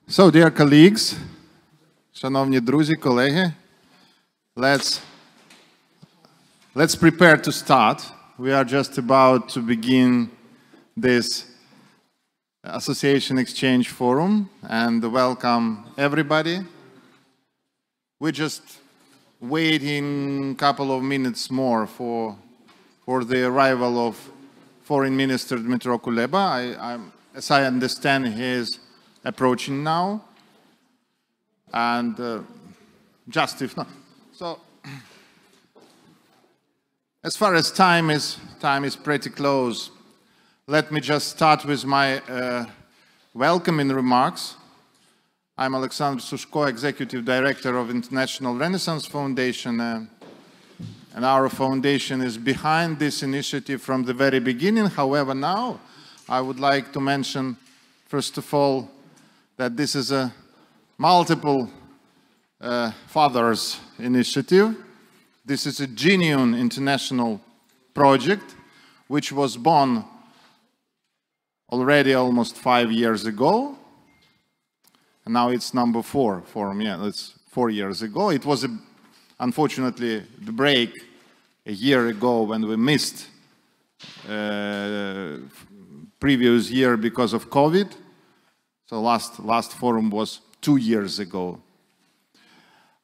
So, dear colleagues, шановні друзі, колеги, let's prepare to start. We are just about to begin this Association Exchange Forum and welcome everybody. We're just waiting a couple of minutes more for the arrival of Foreign Minister Dmytro Kuleba. As I understand, he is approaching now, and just if not, so as far as time is pretty close. Let me just start with my welcoming remarks. I'm Oleksandr Sushko, Executive Director of International Renaissance Foundation, and our foundation is behind this initiative from the very beginning. However, now I would like to mention, first of all, that this is a multiple fathers initiative. This is a genuine international project which was born already almost 5 years ago. And now it's number 4 forum. Yeah, it's 4 years ago. It was unfortunately the break a year ago when we missed previous year because of COVID. So last forum was 2 years ago.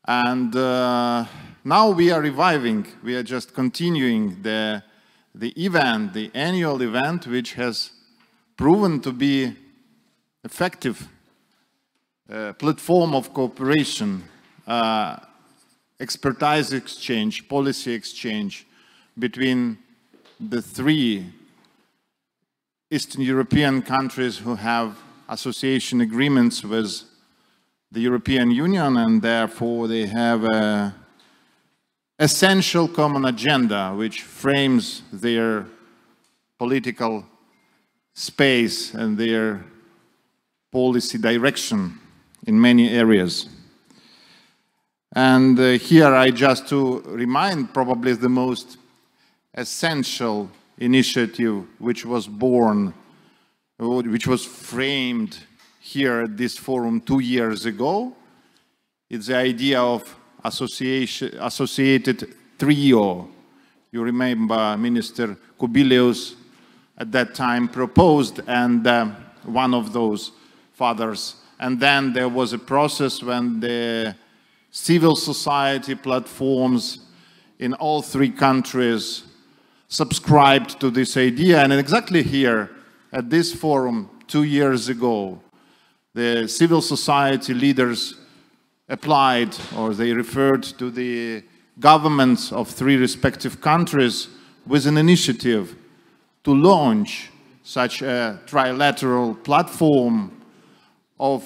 And now we are reviving, we are just continuing the event, the annual event, which has proven to be effective platform of cooperation, expertise exchange, policy exchange between the 3 Eastern European countries who have association agreements with the European Union, and therefore they have an essential common agenda which frames their political space and their policy direction in many areas. And here I just to remind probably the most essential initiative which was born, which was framed here at this forum 2 years ago. It's the idea of associated trio. You remember Minister Kubilius at that time proposed, and one of those fathers. And then there was a process when the civil society platforms in all 3 countries subscribed to this idea. And exactly here at this forum 2 years ago, the civil society leaders applied, or they referred to the governments of 3 respective countries with an initiative to launch such a trilateral platform of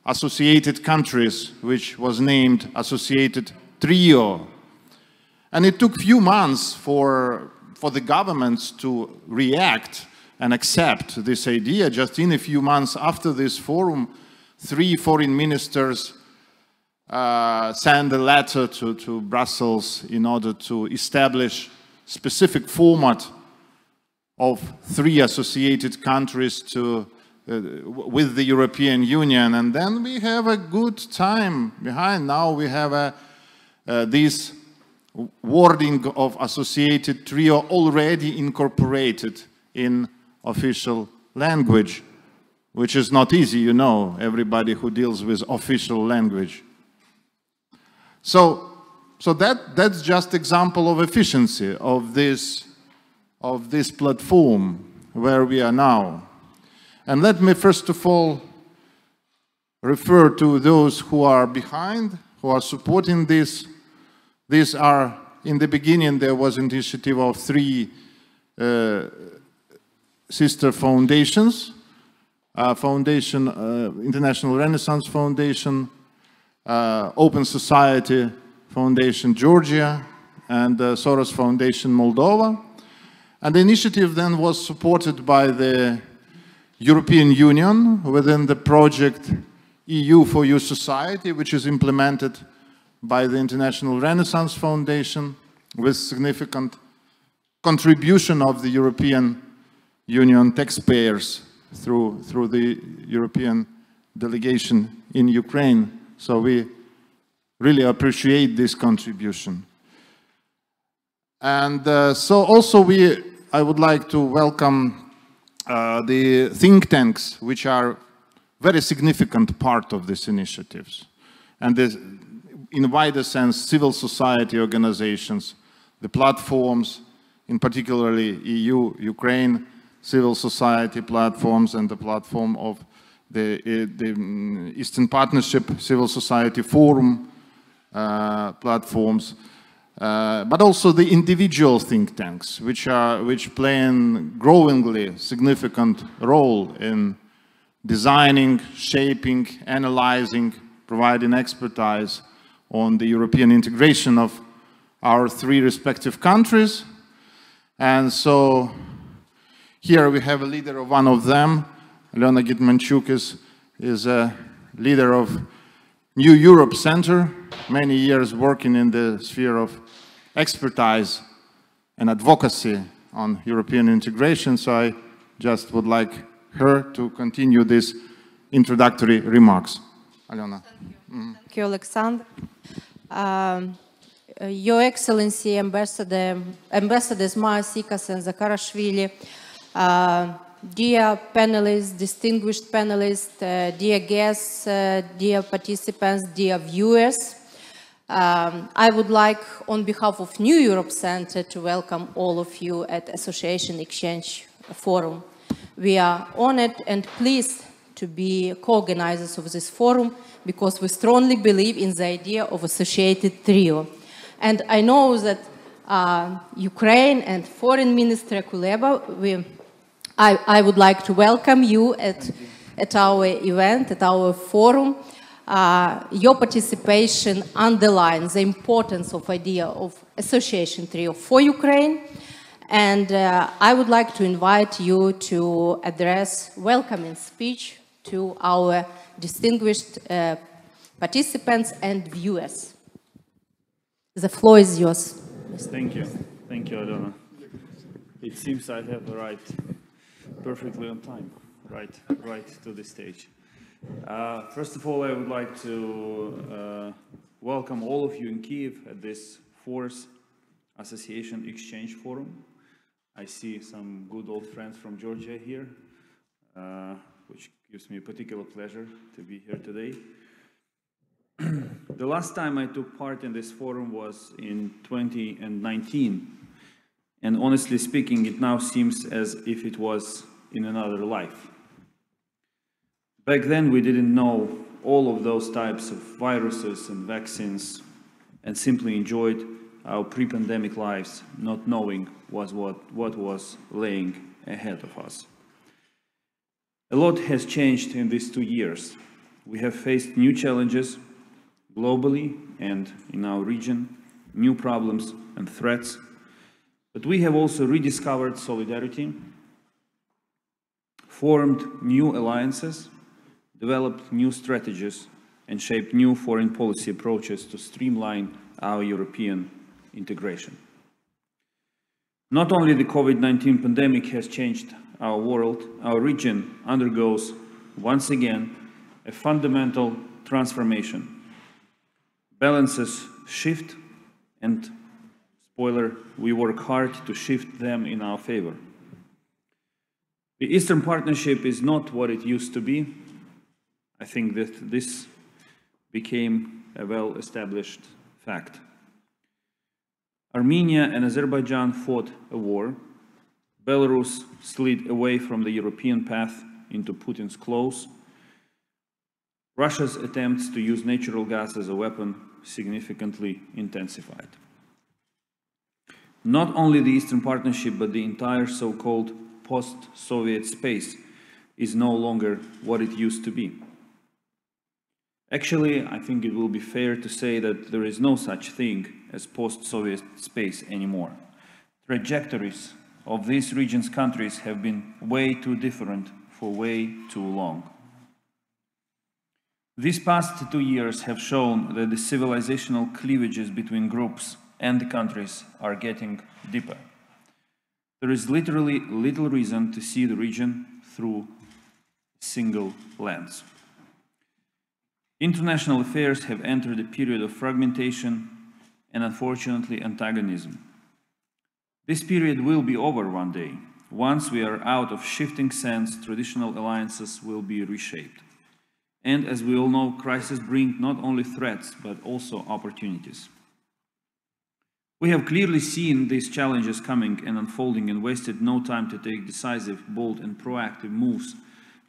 associated countries, which was named Associated Trio. And it took few months for the governments to react and accept this idea. Just in a few months after this forum, 3 foreign ministers sent a letter to Brussels in order to establish specific format of 3 associated countries with the European Union. And then we have a good time behind. Now we have this wording of associated trio already incorporated in official language, which is not easy, you know, everybody who deals with official language. So that's just example of efficiency of this platform where we are now. And let me first of all refer to those who are behind, who are supporting this. These are, in the beginning, there was an initiative of 3 sister foundations, International Renaissance Foundation, Open Society Foundation Georgia, and Soros Foundation Moldova. And the initiative then was supported by the European Union within the project EU for Your Society, which is implemented by the International Renaissance Foundation with significant contribution of the European Union taxpayers through the European delegation in Ukraine. So we really appreciate this contribution. And so also I would like to welcome the think tanks, which are very significant part of these initiatives. And this, in wider sense, civil society organizations, the platforms, in particularly EU, Ukraine, civil society platforms, and the platform of the Eastern Partnership Civil Society Forum platforms, but also the individual think tanks, which play a growingly significant role in designing, shaping, analyzing, providing expertise on the European integration of our three respective countries. And so here we have a leader of one of them. Alyona Getmanchuk is a leader of New Europe Center, many years working in the sphere of expertise and advocacy on European integration. So I just would like her to continue these introductory remarks. Alyona. Thank you, Oleksandr. Your Excellency, Ambassadors Maya Sikas and Zakarashvili, dear panelists, distinguished panelists, dear guests, dear participants, dear viewers, I would like, on behalf of New Europe Center, to welcome all of you at Association Exchange Forum. We are honored and pleased to be co-organizers of this forum because we strongly believe in the idea of associated trio. And I know that Ukraine and Foreign Minister Kuleba, I would like to welcome you at our event, at our forum. Your participation underlines the importance of idea of association trio for Ukraine. And I would like to invite you to address welcoming speech to our distinguished participants and viewers. The floor is yours. Thank you, Alyona. It seems I have arrived perfectly on time, right to the stage. First of all, I would like to welcome all of you in Kyiv at this 4th Association Exchange Forum. I see some good old friends from Georgia here, which gives me a particular pleasure to be here today. The last time I took part in this forum was in 2019, and honestly speaking, it now seems as if it was in another life. Back then, we didn't know all of those types of viruses and vaccines, and simply enjoyed our pre-pandemic lives, not knowing what was laying ahead of us. A lot has changed in these 2 years. We have faced new challenges globally and in our region, new problems and threats, but we have also rediscovered solidarity, formed new alliances, developed new strategies, and shaped new foreign policy approaches to streamline our European integration. Not only the COVID-19 pandemic has changed our world, our region undergoes once again a fundamental transformation. Balances shift, and spoiler, we work hard to shift them in our favor. The Eastern Partnership is not what it used to be. I think that this became a well-established fact. Armenia and Azerbaijan fought a war. Belarus slid away from the European path into Putin's claws. Russia's attempts to use natural gas as a weapon significantly intensified. Not only the Eastern Partnership, but the entire so-called post-Soviet space is no longer what it used to be. Actually, I think it will be fair to say that there is no such thing as post-Soviet space anymore. Trajectories of these region's countries have been way too different for way too long. These past 2 years have shown that the civilizational cleavages between groups and the countries are getting deeper. There is literally little reason to see the region through a single lens. International affairs have entered a period of fragmentation and, unfortunately, antagonism. This period will be over one day. Once we are out of shifting sands, traditional alliances will be reshaped. And as we all know, crises bring not only threats, but also opportunities. We have clearly seen these challenges coming and unfolding and wasted no time to take decisive, bold and proactive moves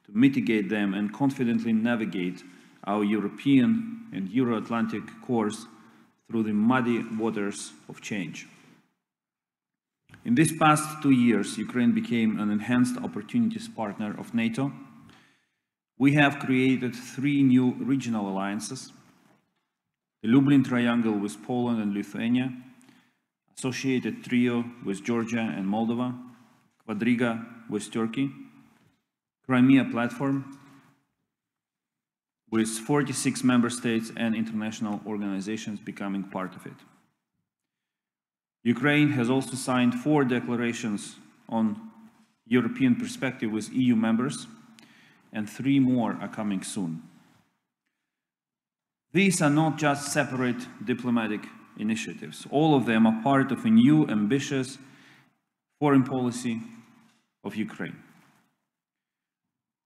to mitigate them and confidently navigate our European and Euro-Atlantic course through the muddy waters of change. In these past 2 years, Ukraine became an enhanced opportunities partner of NATO. We have created 3 new regional alliances: the Lublin Triangle with Poland and Lithuania, Associated Trio with Georgia and Moldova, Quadriga with Turkey, Crimea Platform with 46 member states and international organizations becoming part of it. Ukraine has also signed 4 declarations on European perspective with EU members, and 3 more are coming soon. These are not just separate diplomatic initiatives. All of them are part of a new, ambitious foreign policy of Ukraine.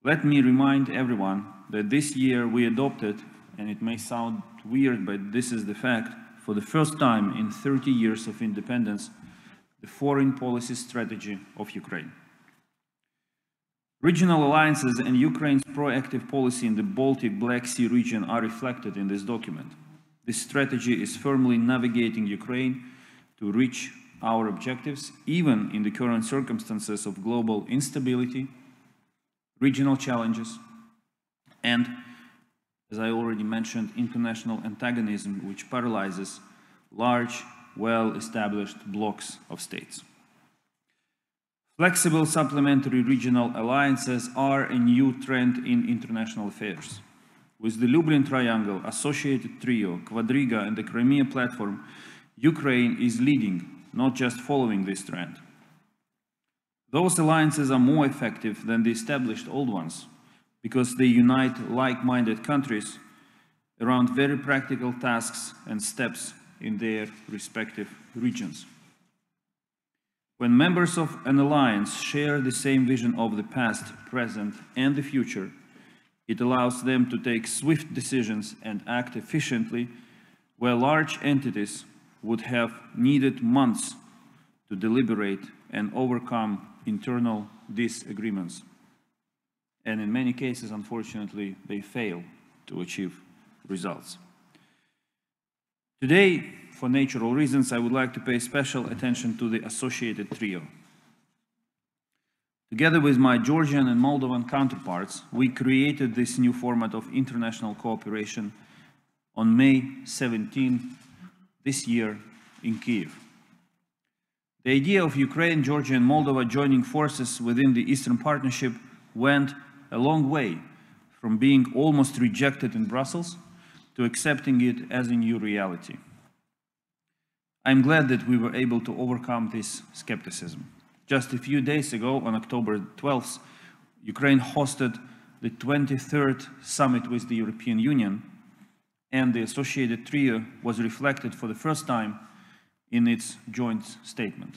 Let me remind everyone that this year we adopted, and it may sound weird, but this is the fact, for the first time in 30 years of independence, the foreign policy strategy of Ukraine. Regional alliances and Ukraine's proactive policy in the Baltic Black Sea region are reflected in this document. This strategy is firmly navigating Ukraine to reach our objectives, even in the current circumstances of global instability, regional challenges, and, as I already mentioned, international antagonism, which paralyzes large, well-established blocs of states. Flexible supplementary regional alliances are a new trend in international affairs. With the Lublin Triangle, Associated Trio, Quadriga, and the Crimea Platform, Ukraine is leading, not just following this trend. Those alliances are more effective than the established old ones because they unite like-minded countries around very practical tasks and steps in their respective regions. When members of an alliance share the same vision of the past, present, and the future, it allows them to take swift decisions and act efficiently where large entities would have needed months to deliberate and overcome internal disagreements. And in many cases, unfortunately, they fail to achieve results. Today, for natural reasons, I would like to pay special attention to the Associated Trio. Together with my Georgian and Moldovan counterparts, we created this new format of international cooperation on May 17 this year in Kyiv. The idea of Ukraine, Georgia, and Moldova joining forces within the Eastern Partnership went a long way from being almost rejected in Brussels to accepting it as a new reality. I'm glad that we were able to overcome this skepticism. Just a few days ago, on October 12th, Ukraine hosted the 23rd summit with the European Union, and the Associated Trio was reflected for the first time in its joint statement.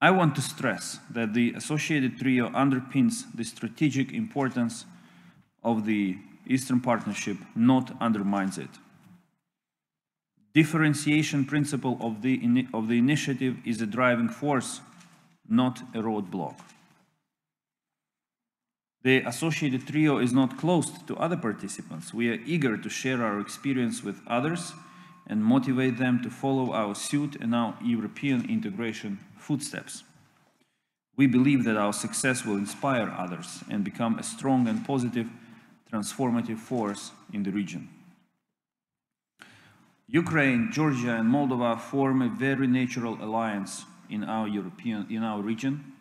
I want to stress that the Associated Trio underpins the strategic importance of the Eastern Partnership, not undermines it. Differentiation principle of the initiative is a driving force, not a roadblock. The Associated Trio is not closed to other participants. We are eager to share our experience with others and motivate them to follow our suit and our European integration footsteps. We believe that our success will inspire others and become a strong and positive transformative force in the region. Ukraine, Georgia, and Moldova form a very natural alliance in our region.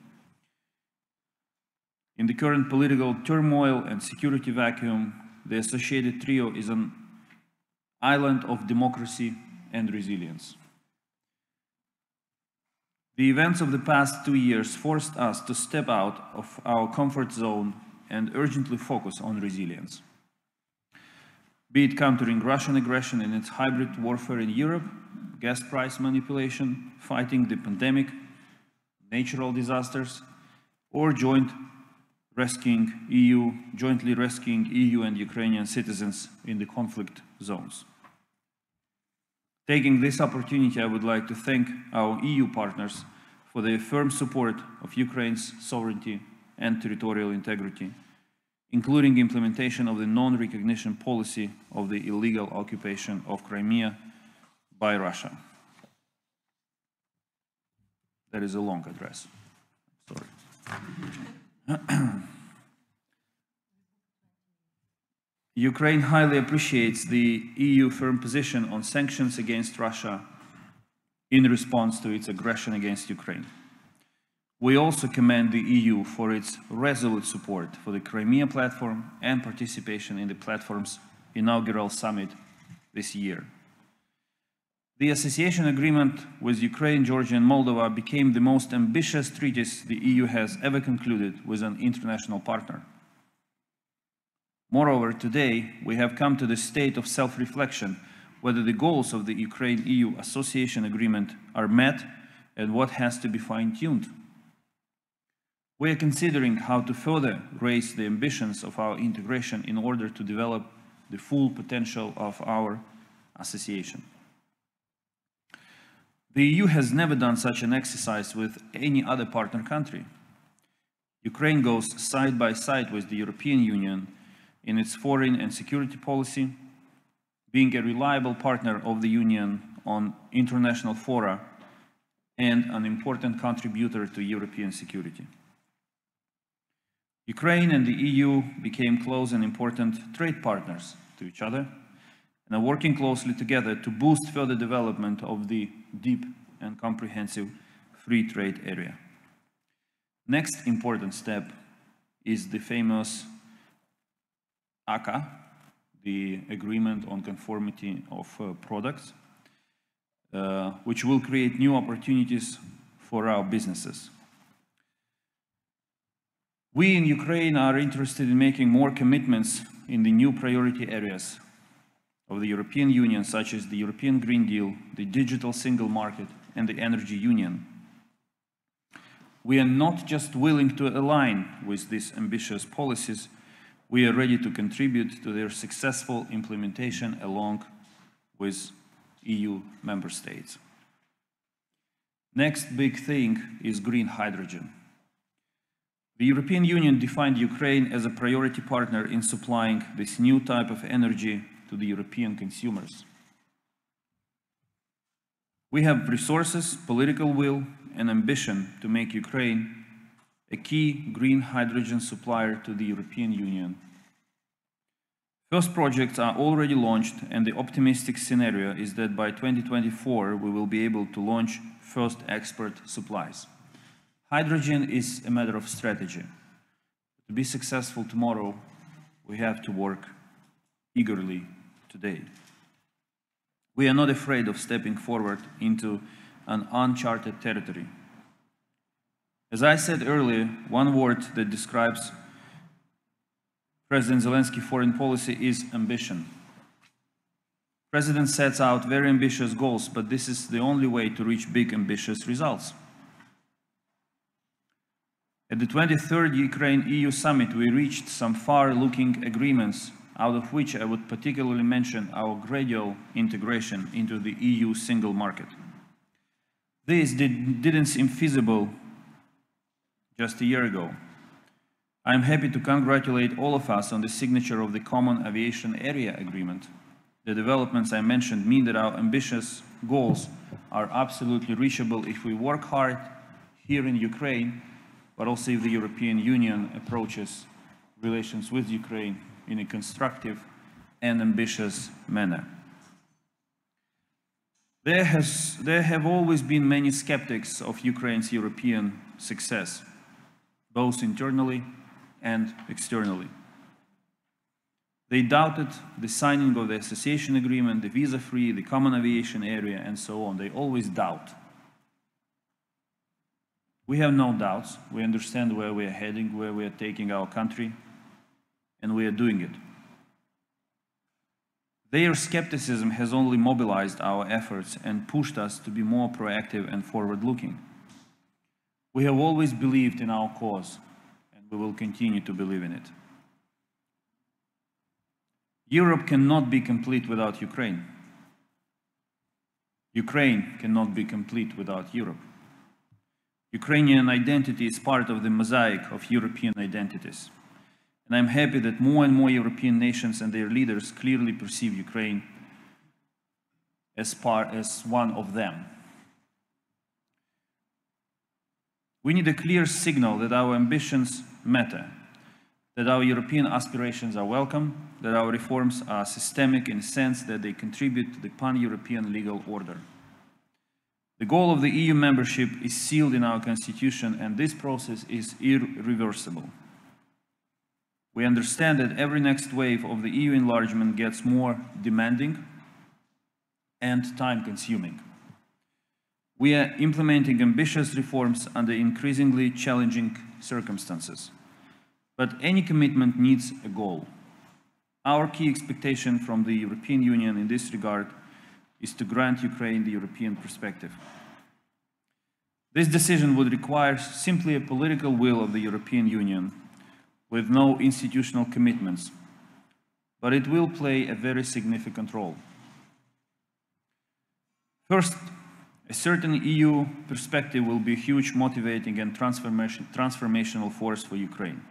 In the current political turmoil and security vacuum, the Associated Trio is an island of democracy and resilience. The events of the past 2 years forced us to step out of our comfort zone and urgently focus on resilience. be it countering Russian aggression and its hybrid warfare in Europe, gas price manipulation, fighting the pandemic, natural disasters, or jointly rescuing EU and Ukrainian citizens in the conflict zones. Taking this opportunity, I would like to thank our EU partners for their firm support of Ukraine's sovereignty and territorial integrity, including implementation of the non-recognition policy of the illegal occupation of Crimea by Russia. That is a long address. Sorry. Ukraine highly appreciates the EU firm position on sanctions against Russia in response to its aggression against Ukraine. We also commend the EU for its resolute support for the Crimea platform and participation in the platform's inaugural summit this year. The association agreement with Ukraine, Georgia, and Moldova became the most ambitious treaties the EU has ever concluded with an international partner. Moreover, today, we have come to the state of self-reflection whether the goals of the Ukraine-EU Association Agreement are met and what has to be fine-tuned. We are considering how to further raise the ambitions of our integration in order to develop the full potential of our association. The EU has never done such an exercise with any other partner country. Ukraine goes side by side with the European Union in its foreign and security policy, being a reliable partner of the Union on international fora and an important contributor to European security. Ukraine and the EU became close and important trade partners to each other and are working closely together to boost further development of the deep and comprehensive free trade area. Next important step is the famous ACA, the Agreement on Conformity of Products, which will create new opportunities for our businesses. We in Ukraine are interested in making more commitments in the new priority areas of the European Union, such as the European Green Deal, the Digital Single Market, and the Energy Union. We are not just willing to align with these ambitious policies, we are ready to contribute to their successful implementation along with EU member states. Next big thing is green hydrogen. The European Union defined Ukraine as a priority partner in supplying this new type of energy to the European consumers. We have resources, political will, and ambition to make Ukraine a key green hydrogen supplier to the European Union. First projects are already launched, and the optimistic scenario is that by 2024 we will be able to launch first export supplies. Hydrogen is a matter of strategy. To be successful tomorrow, we have to work eagerly today. We are not afraid of stepping forward into an uncharted territory. As I said earlier, one word that describes President Zelensky's foreign policy is ambition. The President sets out very ambitious goals, but this is the only way to reach big, ambitious results. At the 23rd Ukraine-EU summit, we reached some far-looking agreements, out of which I would particularly mention our gradual integration into the EU single market. This didn't seem feasible just a year ago. I am happy to congratulate all of us on the signature of the Common Aviation Area Agreement. The developments I mentioned mean that our ambitious goals are absolutely reachable if we work hard here in Ukraine, but also if the European Union approaches relations with Ukraine in a constructive and ambitious manner. There have always been many skeptics of Ukraine's European success, both internally and externally. They doubted the signing of the association agreement, the visa-free, the common aviation area, and so on. They always doubt. We have no doubts. We understand where we are heading, where we are taking our country, and we are doing it. Their skepticism has only mobilized our efforts and pushed us to be more proactive and forward-looking. We have always believed in our cause, and we will continue to believe in it. Europe cannot be complete without Ukraine. Ukraine cannot be complete without Europe. Ukrainian identity is part of the mosaic of European identities. And I'm happy that more and more European nations and their leaders clearly perceive Ukraine as one of them. We need a clear signal that our ambitions matter, that our European aspirations are welcome, that our reforms are systemic in the sense that they contribute to the pan-European legal order. The goal of the EU membership is sealed in our constitution, and this process is irreversible. We understand that every next wave of the EU enlargement gets more demanding and time-consuming. We are implementing ambitious reforms under increasingly challenging circumstances. But any commitment needs a goal. Our key expectation from the European Union in this regard is to grant Ukraine the European perspective. This decision would require simply a political will of the European Union with no institutional commitments, but it will play a very significant role. First, a certain EU perspective will be a huge motivating and transformational force for Ukraine.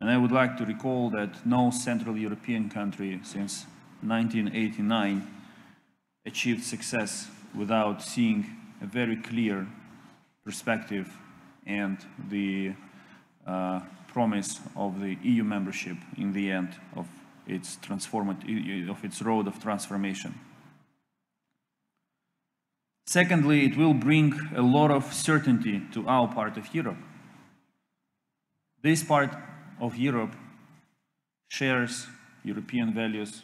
And I would like to recall that no Central European country since 1989 achieved success without seeing a very clear perspective and the promise of the EU membership in the end of its road of transformation. Secondly, it will bring a lot of certainty to our part of Europe. This part of Europe shares European values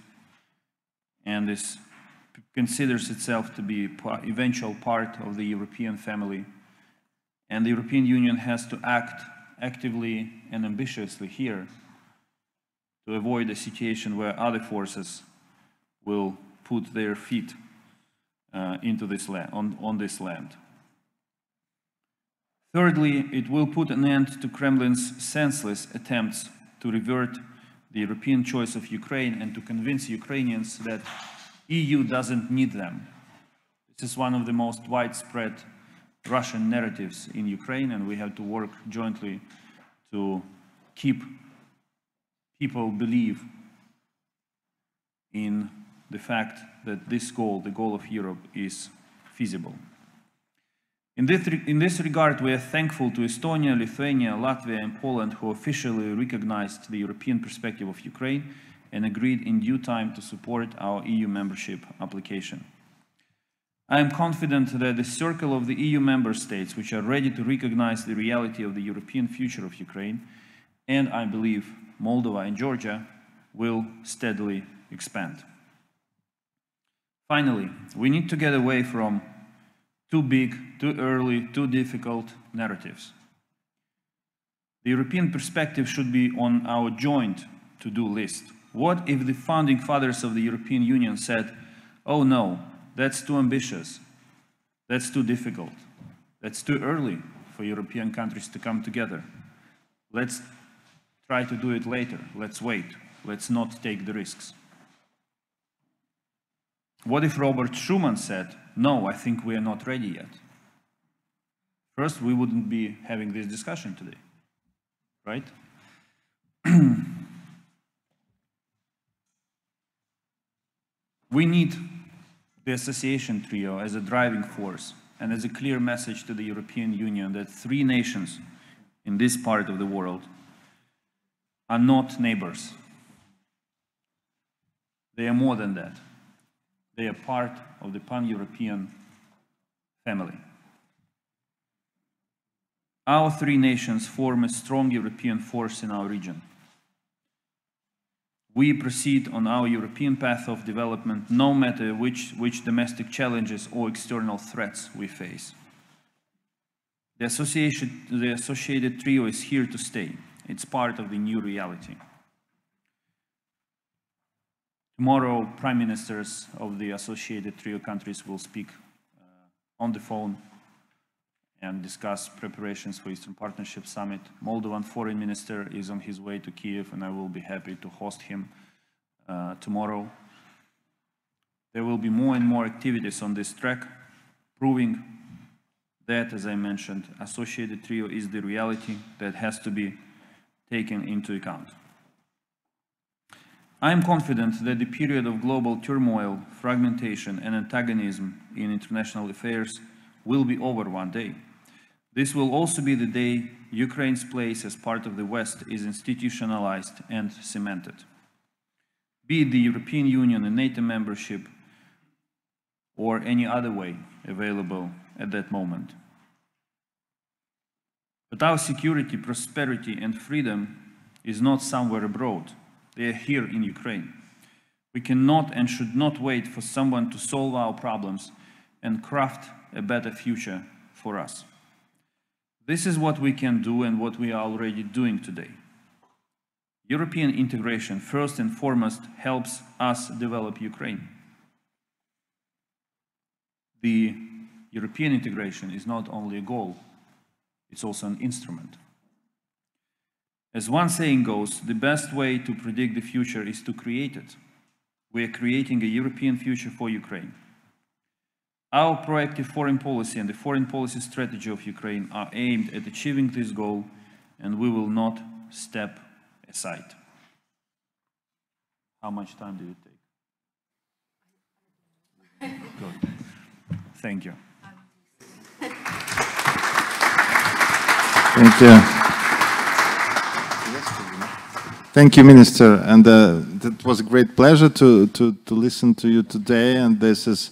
and considers itself to be an eventual part of the European family. And the European Union has to act actively and ambitiously here to avoid a situation where other forces will put their feet into this land, on this land. Thirdly, it will put an end to Kremlin's senseless attempts to revert the European choice of Ukraine and to convince Ukrainians that EU doesn't need them. This is one of the most widespread Russian narratives in Ukraine, and we have to work jointly to keep people believe in the fact that this goal, the goal of Europe, is feasible. In this regard, we are thankful to Estonia, Lithuania, Latvia, and Poland, who officially recognized the European perspective of Ukraine and agreed in due time to support our EU membership application. I am confident that the circle of the EU member states which are ready to recognize the reality of the European future of Ukraine, and I believe Moldova and Georgia, will steadily expand. Finally, we need to get away from too big, too early, too difficult narratives. The European perspective should be on our joint to-do list. What if the founding fathers of the European Union said, "Oh no, that's too ambitious, that's too difficult, that's too early for European countries to come together. Let's try to do it later, let's wait, let's not take the risks." What if Robert Schuman said, "No, I think we are not ready yet"? First, we wouldn't be having this discussion today, right? We need the association trio as a driving force and as a clear message to the European Union that three nations in this part of the world are not neighbors. They are more than that. They are part of the pan-European family. Our three nations form a strong European force in our region. We proceed on our European path of development no matter which domestic challenges or external threats we face. The associated trio is here to stay. It's part of the new reality. Tomorrow, prime ministers of the associated trio countries will speak on the phone and discuss preparations for Eastern Partnership Summit. Moldovan foreign minister is on his way to Kiev, and I will be happy to host him tomorrow. There will be more and more activities on this track, proving that, as I mentioned, associated trio is the reality that has to be taken into account. I am confident that the period of global turmoil, fragmentation, and antagonism in international affairs will be over one day. This will also be the day Ukraine's place as part of the West is institutionalized and cemented. Be it the European Union and NATO membership or any other way available at that moment. But our security, prosperity, and freedom is not somewhere abroad. They are here in Ukraine. We cannot and should not wait for someone to solve our problems and craft a better future for us. This is what we can do and what we are already doing today. European integration, first and foremost, helps us develop Ukraine. The European integration is not only a goal, it's also an instrument. As one saying goes, the best way to predict the future is to create it. We are creating a European future for Ukraine. Our proactive foreign policy and the foreign policy strategy of Ukraine are aimed at achieving this goal, and we will not step aside. How much time did it take? Good. Thank you. Thank you. Thank you, Minister. And it was a great pleasure to listen to you today. And this is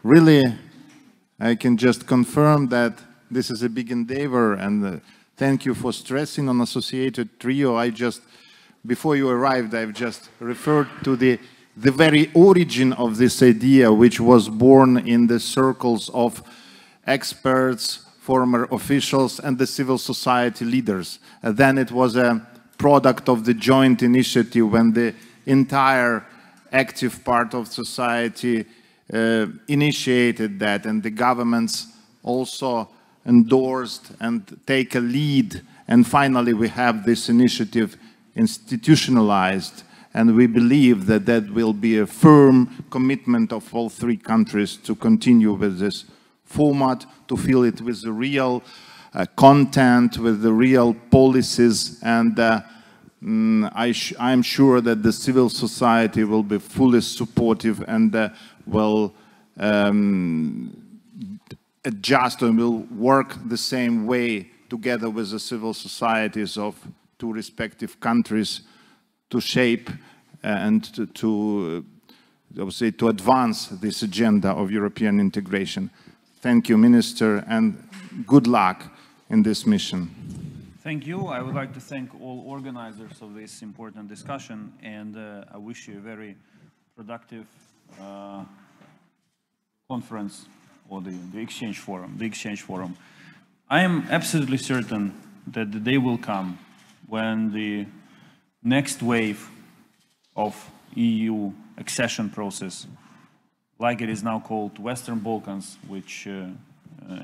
really, I can just confirm that this is a big endeavor. And thank you for stressing on associated trio. Before you arrived, I've just referred to the very origin of this idea, which was born in the circles of experts, former officials, and the civil society leaders. And then it was a product of the joint initiative when the entire active part of society initiated that, and the governments also endorsed and take a lead. And finally, we have this initiative institutionalized, and we believe that that will be a firm commitment of all three countries to continue with this format, to fill it with the real content, with the real policies, and I'm sure that the civil society will be fully supportive and will adjust and will work the same way together with the civil societies of two respective countries to shape and to advance this agenda of European integration. Thank you, Minister, and good luck in this mission. Thank you. I would like to thank all organizers of this important discussion, and I wish you a very productive conference, or the exchange forum. I am absolutely certain that the day will come when the next wave of EU accession process, like it is now called Western Balkans, which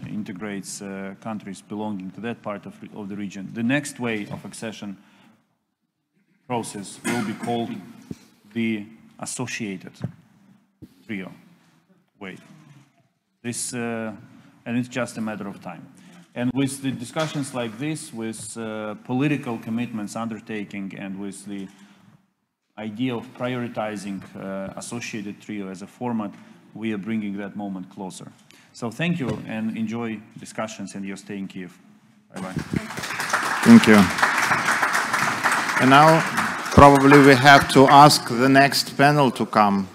integrates countries belonging to that part of the region. The next wave of accession process will be called the associated trio wave. And it's just a matter of time. And with the discussions like this, with political commitments undertaking, and with the idea of prioritizing associated trio as a format, we are bringing that moment closer. So thank you, and enjoy discussions, and your stay in Kiev. Bye-bye. Thank you. And now probably we have to ask the next panel to come.